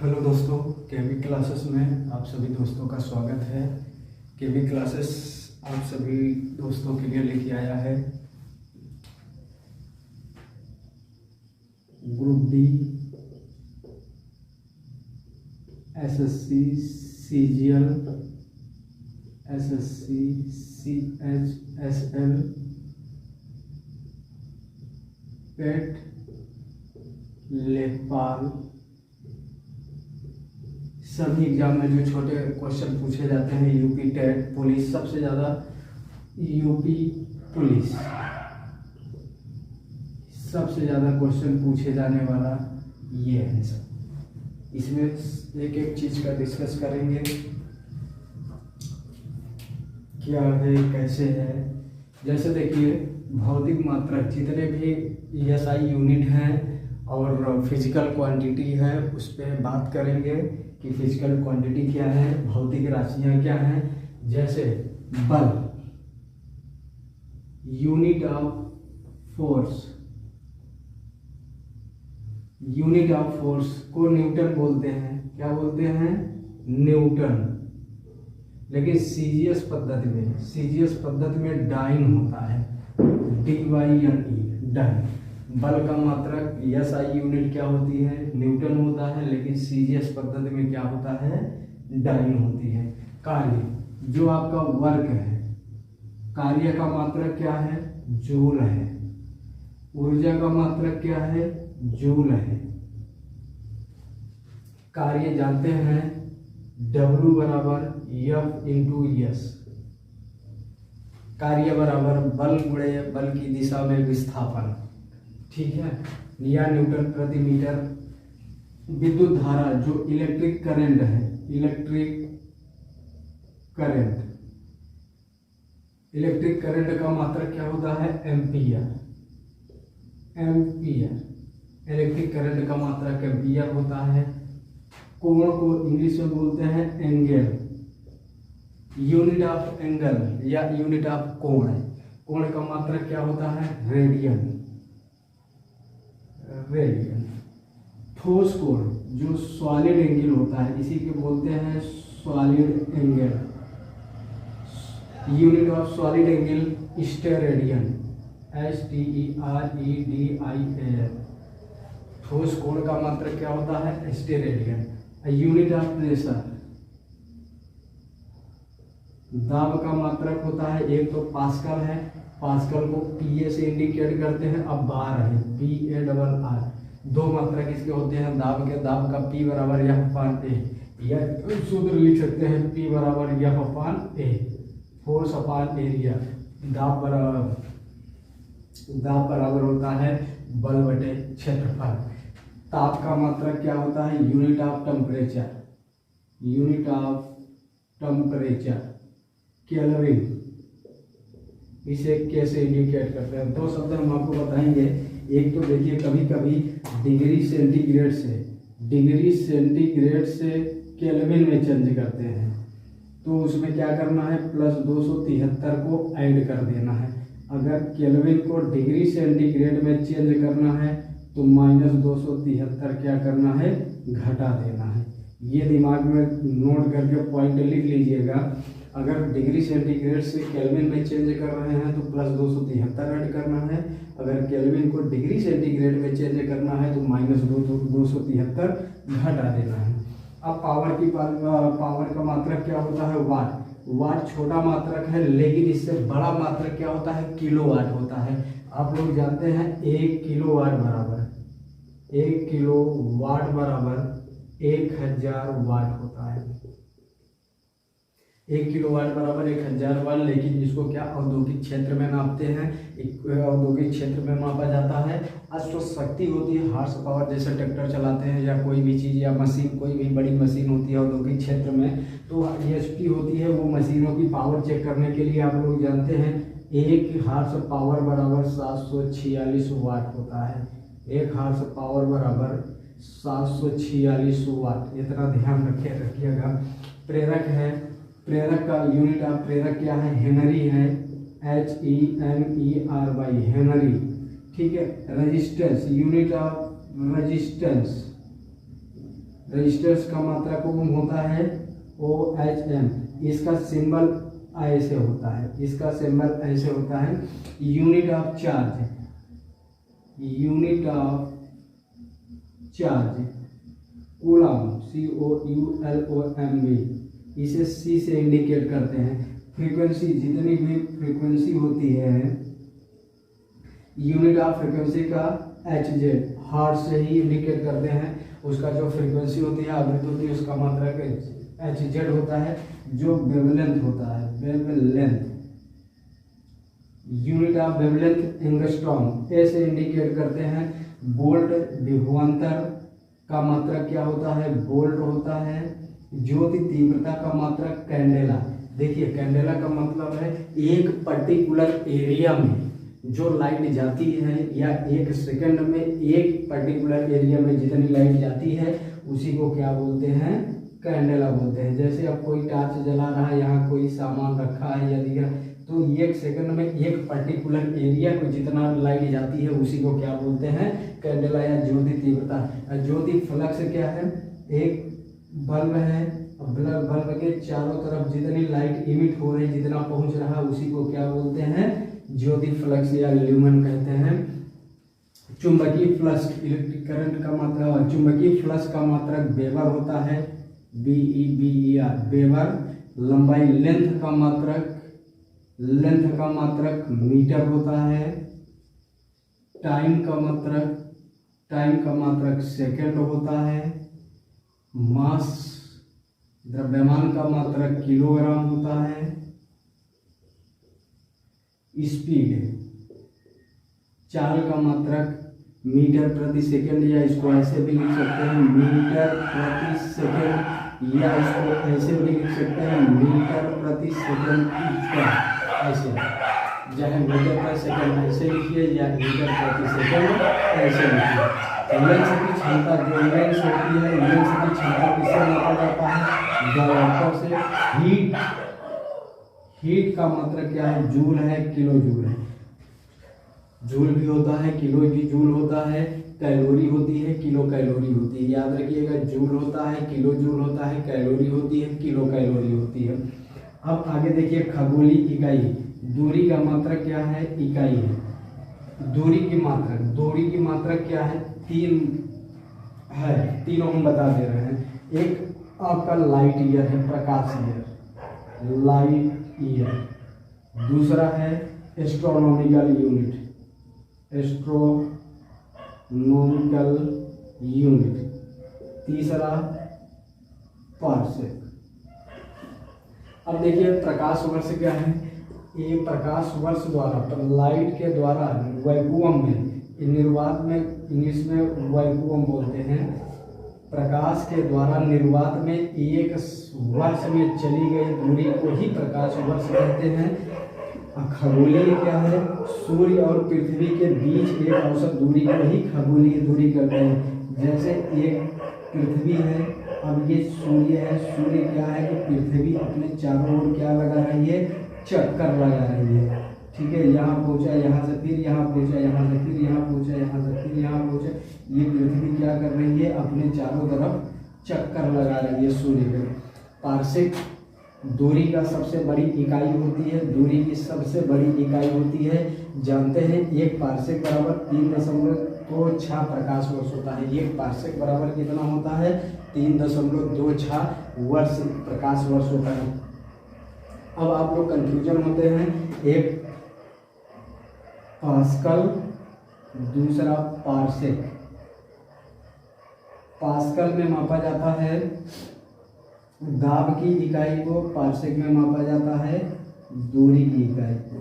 Hello दोस्तों, केवी classes में आप सभी दोस्तों का स्वागत है। केवी क्लासेस आप सभी दोस्तों के लिए लेके आया है group D, SSC, CGL, SSC, CHSL, PET, लेखपाल, सभी एग्जाम में जो छोटे क्वेश्चन पूछे जाते हैं, यूपी टेट, पुलिस, सबसे ज़्यादा यूपी पुलिस सबसे ज़्यादा क्वेश्चन पूछे जाने वाला ये है सब। इसमें एक एक चीज़ का डिस्कस करेंगे, क्या है, कैसे है। जैसे देखिए, भौतिक मात्रक जितने भी ESI यूनिट हैं और फिजिकल क्वांटिटी है, उस पर बात करेंगे कि फिजिकल क्वांटिटी क्या है, भौतिक राशियां क्या हैं। जैसे बल, unit of force, unit of force को न्यूटन बोलते हैं। क्या बोलते हैं? न्यूटन। लेकिन सीजीएस पद्धति में डाइन होता है, DYNE, डाइन। बल का मात्रक SI यूनिट क्या होती है? न्यूटन होता है। लेकिन सीजीएस पद्धति में क्या होता है? डाइन होती है। कार्य, जो आपका वर्क है, कार्य का मात्रक क्या है? जूल है। ऊर्जा का मात्रक क्या है? जूल है। कार्य जानते हैं, W बराबर F इंटू S। कार्य बराबर बल गुणे बल की दिशा में विस्थापन, ठीक है, या न्यूटन प्रति मीटर। विद्युत धारा, जो इलेक्ट्रिक करंट है, इलेक्ट्रिक करंट का मात्रक क्या होता है? एम्पियर। इलेक्ट्रिक करंट का मात्रक एम्पियर होता है। कोण को इंग्लिश में बोलते हैं एंगल। यूनिट ऑफ एंगल या यूनिट ऑफ कोण, कोण का मात्रक क्या होता है? रेडियन। ठोस कोण, जो सॉलिड एंगल होता है, इसी के बोलते हैं solid angle. Unit of solid angle steradian, STEREDIAN। ठोस कोण का मात्रक क्या होता है? स्टेरेडियन। यूनिट ऑफ प्रेशर, दाब का मात्रक होता है, एक तो पास्कल है, पास्कल को PA से इंडिकेट करते हैं। अब बार है, PARR। दो मात्रक इसके होते हैं दाब के। दाब का P बराबर F/A, या सूत्र लिख सकते हैं P बराबर F/A, फोर्स अपॉन एरिया। दाब बराबर होता है बल बटे क्षेत्रफल। ताप का मात्रक क्या होता है? Unit of temperature, kelvin. इसे कैसे इंडिकेट करते हैं? दो शब्द हम आपको बताएंगे। एक तो देखिए, कभी कभी डिग्री सेंटीग्रेड से केल्विन में चेंज करते हैं, तो उसमें क्या करना है? +273 को ऐड कर देना है। अगर केल्विन को डिग्री सेंटीग्रेड में चेंज करना है तो -273 क्या करना है? घटा देना है। ये दिमाग में नोट करके पॉइंट लिख लीजिएगा। अगर डिग्री सेंटीग्रेड से केल्विन में चेंज कर रहे हैं तो +273 ऐड करना है। अगर केल्विन को डिग्री सेंटीग्रेड में चेंज करना है तो -273 घटा देना है। अब पावर का मात्रक क्या होता है? वाट छोटा मात्रक है, लेकिन इससे बड़ा मात्रक क्या होता है? किलोवाट होता है। आप लोग जानते हैं 1 किलोवाट बराबर 1000 वाट होता है। 1 किलोवाट बराबर 1000 वाट। लेकिन इसको क्या औद्योगिक क्षेत्र में नापते हैं? औद्योगिक क्षेत्र में मापा जाता है। अश्व शक्ति होती है, हार्स पावर, जैसे ट्रैक्टर चलाते हैं या कोई भी चीज़ या मशीन, कोई भी बड़ी मशीन होती है औद्योगिक क्षेत्र में, तो HP होती है। वो मशीनों की पावर चेक करने के लिए आप लोग जानते हैं 1 हार्स पावर बराबर 746 वाट होता है। 1 हार्स पावर बराबर 746 वाट। इतना ध्यान रखिएगा। प्रेरक है, प्रेरक का यूनिट ऑफ प्रेरक क्या है? हेनरी है, HENERY, हेनरी, ठीक है। रेजिस्टेंस, यूनिट ऑफ रजिस्टर्स का मात्रक ओम होता है OHM। इसका सिंबल ऐसे होता है, इसका सिंबल ऐसे होता है। Unit of charge, unit of charge coulomb, COULOMB, इसे C से इंडिकेट करते हैं। फ्रीक्वेंसी, जितनी भी फ्रीक्वेंसी होती है, यूनिट ऑफ फ्रीक्वेंसी का HZ, हार्ट से ही इंडिकेट करते हैं। उसका जो फ्रीक्वेंसी होती है, आवृत्ति होती है, उसका मात्रक HZ होता है। जो वेवलेंथ होता है, wavelength, unit of wavelength angstrom, A से इंडिकेट करते हैं। वोल्ट विभवांतर का मात्रक क्या होता है? वोल्ट होता है। ज्योति तीव्रता का मात्रक कैंडेला। देखिए कैंडेला का मतलब है एक पर्टिकुलर एरिया में जो लाइट जाती है, या एक सेकंड में एक पर्टिकुलर एरिया में जितनी लाइट जाती है उसी को क्या बोलते हैं? कैंडेला बोलते हैं। जैसे अब कोई टॉर्च जला रहा है, यहाँ कोई सामान रखा है या दिया, तो एक सेकंड में एक पर्टिकुलर एरिया को जितना लाइट जाती है उसी को क्या बोलते हैं? कैंडेला या ज्योति तीव्रता। ज्योति फ्लक्स क्या है? एक बल्ब है, बल्ब के चारों तरफ जितनी लाइट इमिट हो रही, जितना पहुंच रहा है उसी को क्या बोलते हैं? ज्योति फ्लक्स या ल्यूमेन कहते हैं। चुंबकीय फ्लक्स, इलेक्ट्रिक करंट का मात्रक, चुंबकीय फ्लक्स का मात्रक वेबर होता है, BER, वेबर। लंबाई, लेंथ का मात्रक, लेंथ का मात्रक मीटर होता है। टाइम का मात्रक, टाइम का मात्रक सेकंड होता है। मास, द्रव्यमान का मात्रक किलोग्राम होता है। स्पीड, चाल का मात्रक मीटर प्रति सेकंड, या इसको ऐसे भी लिख सकते हैं मीटर प्रति सेकंड, या इसको ऐसे भी लिख सकते हैं मीटर प्रति सेकंड स्क्वायर। ऐसे चाहे मीटर प्रति सेकंड ऐसे लिखिए या मीटर प्रति सेकंड ऐसे लिखिए। लेंस की क्षमता, जो लेंस होती है, लेंस की क्षमता किससे मापा जाता है? डायोप्टर से। हीट, हीट का मात्रक क्या है? जूल है, किलो जूल है। जूल भी होता है, किलो भी जूल होता है। कैलोरी होती है, किलो कैलोरी होती है। याद रखिएगा, जूल होता है, किलो जूल होता है, कैलोरी होती है, किलो कैलोरी होती है। अब आगे देखिए खगोलीय इकाई। दूरी का मात्रक क्या है? इकाई है। दूरी की मात्रक, दूरी की मात्रक क्या है? 3 है, तीनों हम बता दे रहे हैं। एक आपका लाइट ईयर है, प्रकाश ईयर, लाइट ईयर। दूसरा है एस्ट्रोनॉमिकल यूनिट, एस्ट्रोनॉमिकल यूनिट। तीसरा पार्सेक। अब देखिए प्रकाश वर्ष क्या है? ये प्रकाश वर्ष द्वारा, लाइट के द्वारा वैक्यूम में, निर्वात में इंग्लिश में वैक्यूम बोलते हैं। प्रकाश के द्वारा निर्वात में एक वर्ष में चली गई दूरी को ही प्रकाश वर्ष कहते हैं। खगोलीय क्या है? सूर्य और पृथ्वी के बीच एक औसत दूरी को ही खगोलीय दूरी कहते हैं। जैसे एक पृथ्वी है, अब ये सूर्य है, सूर्य क्या है कि पृथ्वी अपने चारों ओर क्या लगा रही है? चक्कर लगा रही है। ठीक है, यहाँ पहुँचा, यहाँ से फिर यहाँ पहुँचा, यहाँ से फिर यहाँ पहुँचा, यहाँ से फिर यहाँ पहुँचा। ये पृथ्वी क्या कर रही है? अपने चारों तरफ चक्कर लगा रही है सूर्य के। पार्सेक दूरी का सबसे बड़ी इकाई होती है, दूरी की सबसे बड़ी इकाई होती है। जानते हैं एक पार्सेक बराबर 3.26 प्रकाश वर्ष होता है। एक पार्सेक बराबर कितना होता है? 3.26 वर्ष, प्रकाश वर्ष होता है। अब आप लोग कंफ्यूजन होते हैं, एक पास्कल, दूसरा पार्सेक। पास्कल में मापा जाता है दाब की इकाई को, पार्सेक में मापा जाता है दूरी की इकाई को।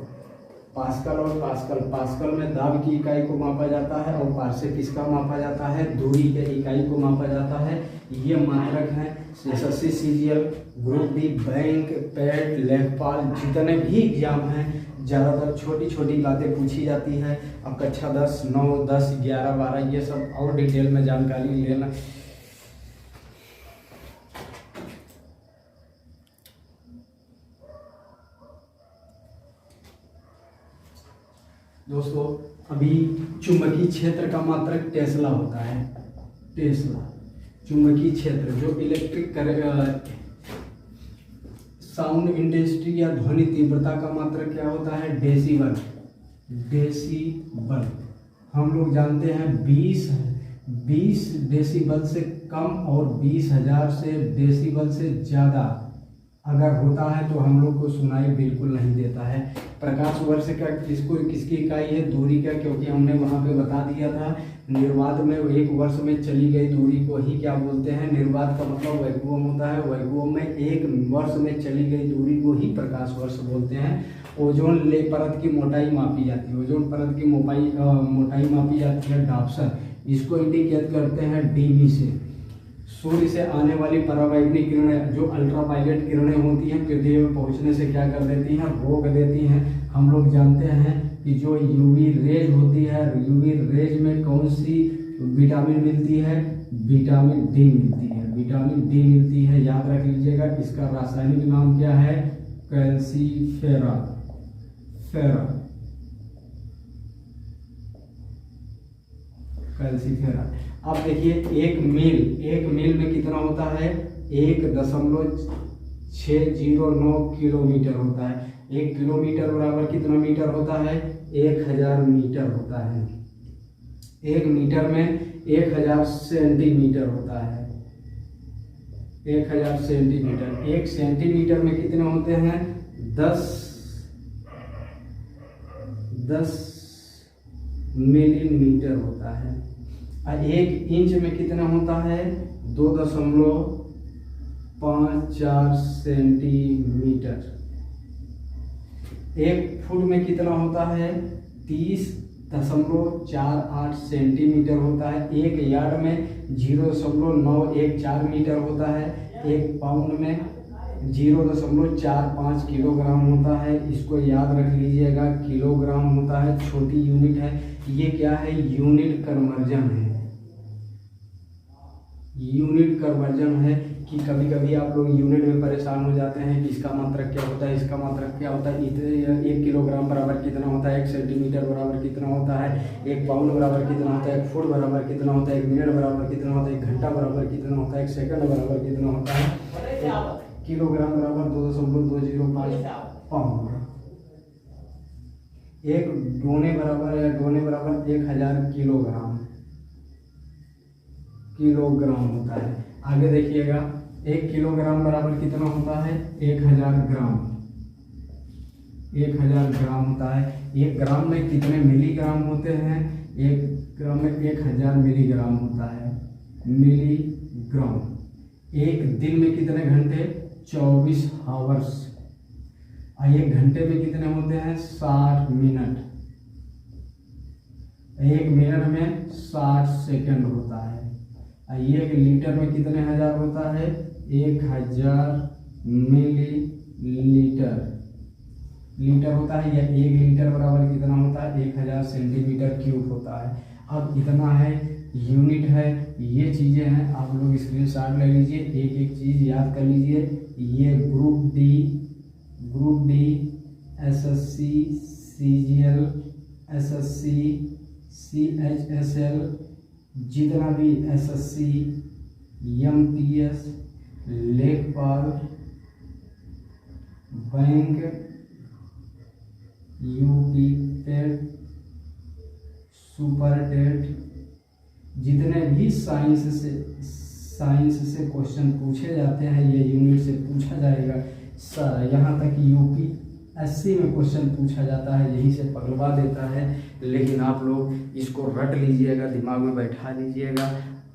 पास्कल और पास्कल, पास्कल में दाब की इकाई को मापा जाता है और पार्सेक किसका मापा जाता है? दूरी के इकाई को मापा जाता है। ये मात्रक हैं SSC CGL, group D, bank, PAT, लेखपाल, जितने भी एग्जाम हैं ज़्यादातर छोटी छोटी बातें पूछी जाती है। अब कक्षा 10, 9, 10, 11, 12 ये सब और डिटेल में जानकारी लेना। दोस्तों अभी चुंबकीय क्षेत्र का मात्रक टेस्ला होता है, टेस्ला। चुंबकीय क्षेत्र जो इलेक्ट्रिक साउंड इंटेंसिटी या ध्वनि तीव्रता का मात्रक क्या होता है? डेसिबल। डेसिबल हम लोग जानते हैं 20 डेसिबल से कम और 20,000 से डेसिबल से ज़्यादा अगर होता है तो हम लोग को सुनाई बिल्कुल नहीं देता है। प्रकाश वर्ष का किसकी इकाई है? दूरी का, क्योंकि हमने वहाँ पे बता दिया था निर्वात में 1 वर्ष में चली गई दूरी को ही क्या बोलते हैं? निर्वात का मतलब वैक्यूम होता है। वैक्यूम में 1 वर्ष में चली गई दूरी को ही प्रकाश वर्ष बोलते हैं। ओजोन ले परत की मोटाई मापी जाती है। ओजोन परत की मोटाई मापी जाती है डाप्सन। इसको इंडिकेट करते हैं डीबी से। सूर्य से आने वाली परावैंगनी किरणें जो अल्ट्रावायलेट किरणें होती हैं पृथ्वी में पहुंचने से क्या कर देती हैं? रोक देती हैं। हम लोग जानते हैं कि जो यूवी रेज होती है, यूवी रेज में कौन सी विटामिन मिलती है? विटामिन डी मिलती है। विटामिन डी मिलती है, याद रख लीजिएगा। इसका रासायनिक नाम क्या है? कैल्सीफेरा। कैल्सीफेरा। अब देखिए 1 मील में कितना होता है? 1.609 किलोमीटर होता है। 1 किलोमीटर बराबर कितना मीटर होता है? 1000 मीटर होता है। 1 मीटर में 1000 सेंटीमीटर होता है। 1000 सेंटीमीटर। 1 सेंटीमीटर में कितने होते हैं? 10 मिलीमीटर होता है। और 1 इंच में कितना होता है? 2.54 सेंटीमीटर। 1 फुट में कितना होता है? 30.48 सेंटीमीटर होता है। 1 यार्ड में 0.914 मीटर होता है। 1 पाउंड में 0.45 किलोग्राम होता है। इसको याद रख लीजिएगा, किलोग्राम होता है, छोटी यूनिट है। ये क्या है? यूनिट कन्वर्जन है। यूनिट कन्वर्जन है कि कभी कभी आप लोग यूनिट में परेशान हो जाते हैं कि इसका मात्रक क्या होता है, इसका मात्रक क्या होता है। 1 किलोग्राम बराबर कितना होता है? 1 सेंटीमीटर बराबर कितना होता है? 1 पाउंड बराबर कितना होता है? 1 फुट बराबर कितना होता है? 1 मिनट बराबर कितना होता है? 1 घंटा बराबर कितना होता है? 1 सेकंड बराबर कितना होता है? किलोग्राम बराबर 2.205 पाउंड। 1 डोने बराबर 1000 किलोग्राम होता है। आगे देखिएगा 1 किलोग्राम बराबर कितना होता है? 1000 ग्राम। 1000 ग्राम होता है। 1 ग्राम में कितने मिलीग्राम होते हैं? 1 ग्राम में 1000 मिलीग्राम होता है। मिलीग्राम। 1 दिन में कितने घंटे? 24 आवर्स। और 1 घंटे में कितने होते हैं? 60 मिनट। 1 मिनट में 60 सेकंड होता है। 1 लीटर में कितने हजार होता है? 1000 मिलीलीटर लीटर होता है। या 1 लीटर बराबर कितना होता है? 1000 सेंटीमीटर क्यूब होता है। अब इतना है, यूनिट है, ये चीज़ें हैं। आप लोग स्क्रीनशॉट ले लीजिए, एक एक चीज़ याद कर लीजिए। ये group D SSC CGL SSC CHSL जितना भी एसएससी एमटीएस लेखपाल bank UP TET super TET जितने भी साइंस से क्वेश्चन पूछे जाते हैं ये यूनिट से पूछा जाएगा। यहाँ तक यूपीएससी में क्वेश्चन पूछा जाता है, यहीं से पगलवा देता है। लेकिन आप लोग इसको रट लीजिएगा, दिमाग में बैठा लीजिएगा,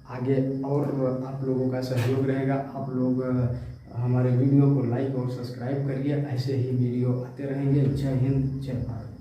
आगे और आप लोगों का सहयोग रहेगा। आप लोग हमारे वीडियो को लाइक और सब्सक्राइब करिए, ऐसे ही वीडियो आते रहेंगे। जय हिंद, जय भारत।